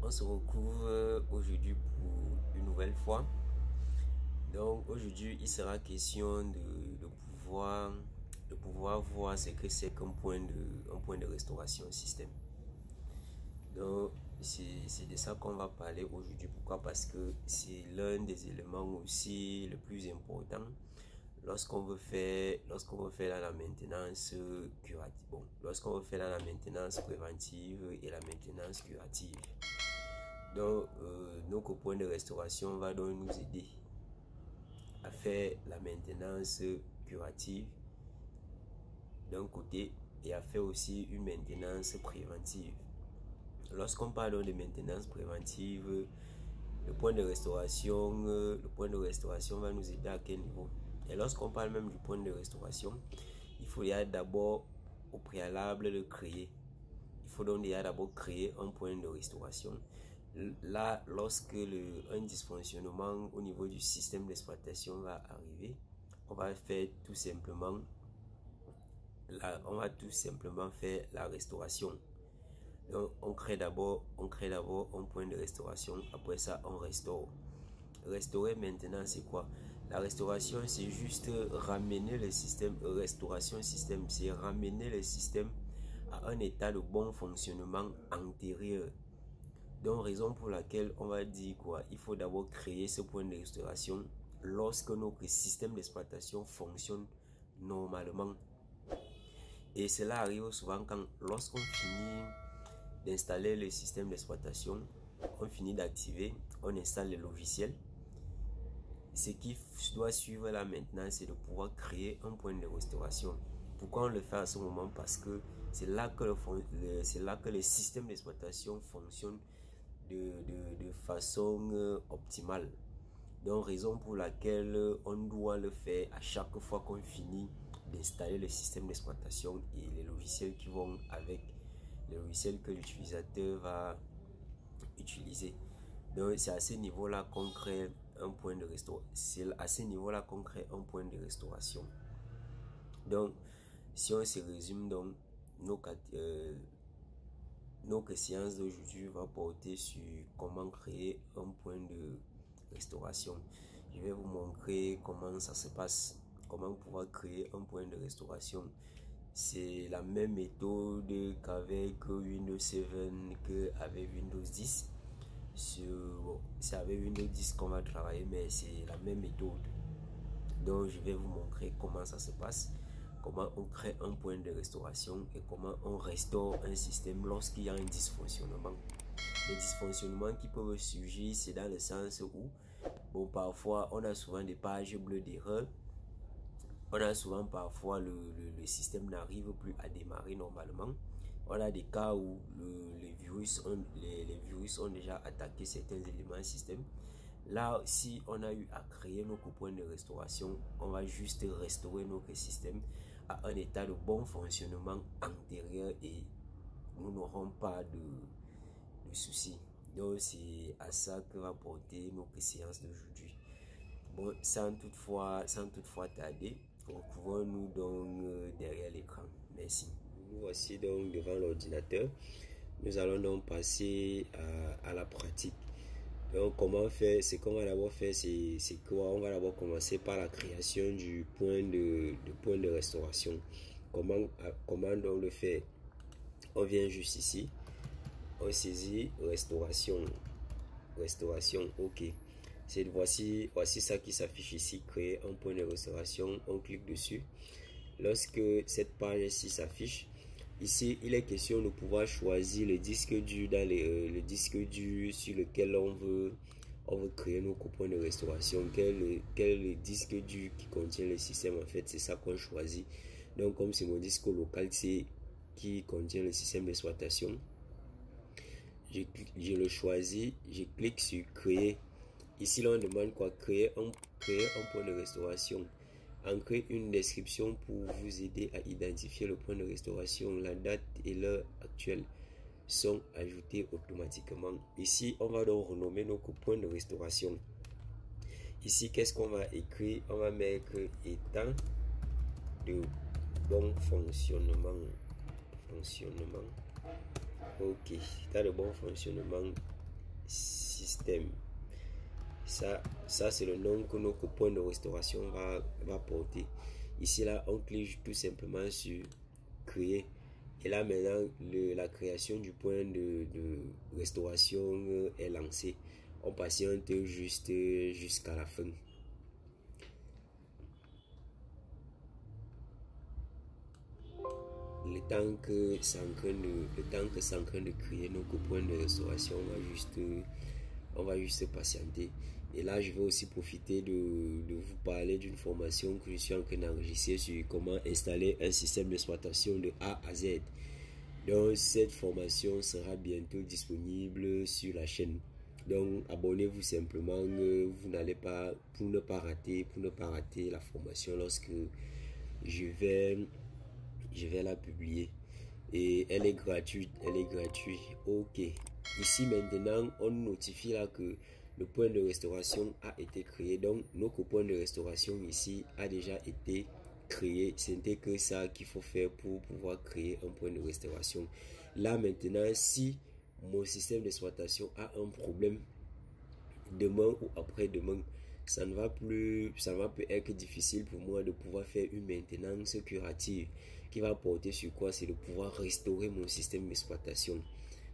On se retrouve aujourd'hui pour une nouvelle fois. Donc aujourd'hui, il sera question de pouvoir voir ce que c'est qu'un point de restauration système. Donc c'est de ça qu'on va parler aujourd'hui. Pourquoi? Parce que c'est l'un des éléments aussi le plus important lorsqu'on veut faire la maintenance curative. Bon, lorsqu'on veut faire la maintenance préventive et la maintenance curative. Donc, notre point de restauration va donc nous aider à faire la maintenance curative d'un côté et à faire aussi une maintenance préventive. Lorsqu'on parle de maintenance préventive, le point de restauration va nous aider à quel niveau? Et lorsqu'on parle même du point de restauration, il faut d'abord au préalable le créer. Il faut donc d'abord créer un point de restauration. Là, lorsque un dysfonctionnement au niveau du système d'exploitation va arriver, on va tout simplement faire la restauration. Donc, on crée d'abord un point de restauration. Après ça, on restaure. Restaurer maintenant, c'est quoi? La restauration, c'est juste ramener le système. Restauration système, c'est ramener le système à un état de bon fonctionnement antérieur. Donc, raison pour laquelle on va dire quoi? Il faut d'abord créer ce point de restauration lorsque notre système d'exploitation fonctionne normalement. Et cela arrive souvent lorsqu'on finit d'installer le système d'exploitation, on finit d'activer, on installe le logiciel. Ce qui doit suivre là maintenant, c'est de pouvoir créer un point de restauration. Pourquoi on le fait à ce moment? Parce que c'est là que le système d'exploitation fonctionne de façon optimale. Donc, raison pour laquelle on doit le faire à chaque fois qu'on finit d'installer le système d'exploitation et les logiciels qui vont avec, les logiciels que l'utilisateur va utiliser. Donc, c'est à ce niveau-là qu'on crée un point de restauration. C'est à ce niveau-là qu'on crée un point de restauration. Donc, si on se résume, donc, notre séance d'aujourd'hui va porter sur comment créer un point de restauration. Je vais vous montrer comment ça se passe, comment pouvoir créer un point de restauration. C'est la même méthode qu'avec Windows 7, qu'avec Windows 10. C'est avec Windows 10 qu'on va travailler, mais c'est la même méthode. Donc, je vais vous montrer comment ça se passe, comment on crée un point de restauration et comment on restaure un système lorsqu'il y a un dysfonctionnement. Les dysfonctionnements qui peuvent surgir, c'est dans le sens où, bon, parfois, on a souvent des pages bleues d'erreur. On a souvent parfois le système n'arrive plus à démarrer normalement. On a des cas où les virus ont déjà attaqué certains éléments du système. Là, si on a eu à créer notre point de restauration, on va juste restaurer notre système à un état de bon fonctionnement antérieur et nous n'aurons pas de soucis. Donc, c'est à ça que va porter notre séance d'aujourd'hui. Bon, sans toutefois tarder, retrouvons-nous donc derrière l'écran. Merci. Nous voici donc devant l'ordinateur. Nous allons donc passer à la pratique. Donc, comment faire? Ce qu'on va d'abord faire, c'est quoi? On va d'abord commencer par la création du point de restauration. Comment donc le faire? On vient juste ici. On saisit restauration. OK. Voici ça qui s'affiche ici, créer un point de restauration. On clique dessus. Lorsque cette page-ci s'affiche, ici il est question de pouvoir choisir le disque dur le disque dur sur lequel on veut créer nos points de restauration. Quel est le disque dur qui contient le système? En fait, c'est ça qu'on choisit. Donc, comme c'est mon disque local qui contient le système d'exploitation, je le choisis, je clique sur créer. Ici, là, on demande quoi? Créer un point de restauration. Ancrer une description pour vous aider à identifier le point de restauration. La date et l'heure actuelle sont ajoutées automatiquement. Ici, on va donc renommer notre point de restauration. Ici, qu'est-ce qu'on va écrire? On va mettre état de bon fonctionnement. OK, état de bon fonctionnement système. Ça c'est le nom que notre point de restauration va porter. Ici là, on clique tout simplement sur créer. Et là maintenant, la création du point de restauration est lancée. On patiente juste jusqu'à la fin. Le temps que c'est en train de créer notre point de restauration, on va juste patienter. Et là, je vais aussi profiter de vous parler d'une formation que je suis en train d'enregistrer sur comment installer un système d'exploitation de A à Z. Donc, cette formation sera bientôt disponible sur la chaîne. Donc, abonnez-vous simplement, vous n'allez pas, pour ne pas rater la formation lorsque je vais la publier. Et elle est gratuite, Ok. Ici maintenant, on notifie là que le point de restauration a été créé. Donc, notre point de restauration ici a déjà été créé. C'était que ça qu'il faut faire pour pouvoir créer un point de restauration. Là maintenant, si mon système d'exploitation a un problème demain ou après-demain, ça ne va plus être difficile pour moi de pouvoir faire une maintenance curative qui va porter sur quoi? C'est de pouvoir restaurer mon système d'exploitation.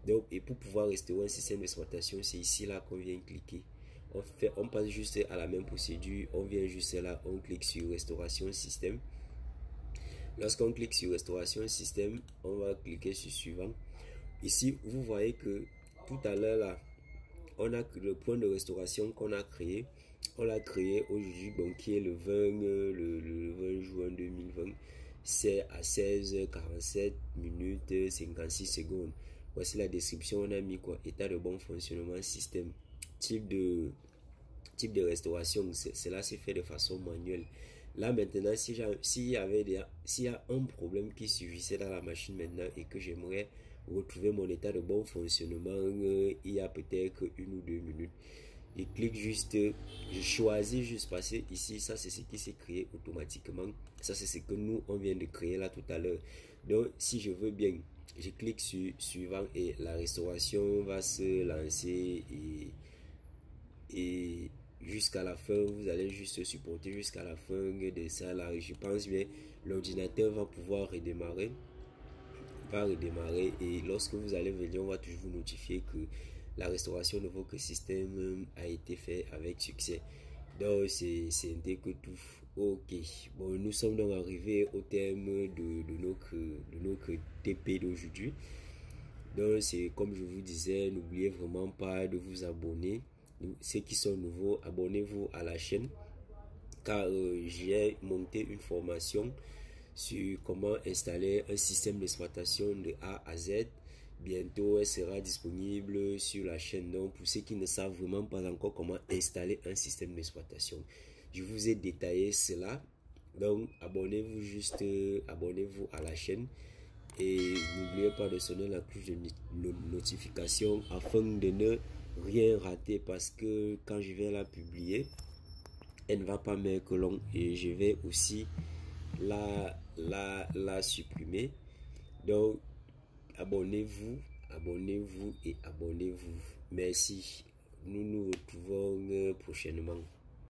Donc, et pour pouvoir restaurer un système d'exploitation, c'est ici là qu'on vient cliquer. On passe juste à la même procédure. On vient juste là, on clique sur restauration système. Lorsqu'on clique sur restauration système, on va cliquer sur suivant. Ici, vous voyez que tout à l'heure là, on a le point de restauration qu'on a créé. On l'a créé aujourd'hui, donc qui est le 20 juin 2020. C'est à 16h47 minutes 56 secondes. Voici la description. On a mis quoi? État de bon fonctionnement système. Type de restauration. Cela s'est fait de façon manuelle. Là maintenant, s'il y a un problème qui surgissait dans la machine maintenant et que j'aimerais retrouver mon état de bon fonctionnement, il y a peut-être 1 ou 2 minutes. Je clique juste, je choisis juste passer ici. Ça c'est ce qui s'est créé automatiquement. Ça c'est ce que nous on vient de créer là tout à l'heure. Donc si je veux bien, je clique sur suivant et la restauration va se lancer et jusqu'à la fin, vous allez juste supporter jusqu'à la fin de ça là. Je pense bien l'ordinateur va pouvoir redémarrer. Et lorsque vous allez venir, on va toujours vous notifier que la restauration de votre système a été fait avec succès. Donc c'est que tout. Ok, bon, nous sommes donc arrivés au terme de notre TP d'aujourd'hui. Donc c'est comme je vous disais, n'oubliez vraiment pas de vous abonner. Ceux qui sont nouveaux, abonnez-vous à la chaîne car j'ai monté une formation sur comment installer un système d'exploitation de A à Z. Bientôt, elle sera disponible sur la chaîne. Donc, pour ceux qui ne savent vraiment pas encore comment installer un système d'exploitation, je vous ai détaillé cela. Donc, abonnez-vous à la chaîne et n'oubliez pas de sonner la cloche de notification afin de ne rien rater parce que quand je vais la publier, elle ne va pas mettre long et je vais aussi la supprimer. Donc abonnez-vous et abonnez-vous. Merci. Nous nous retrouvons prochainement.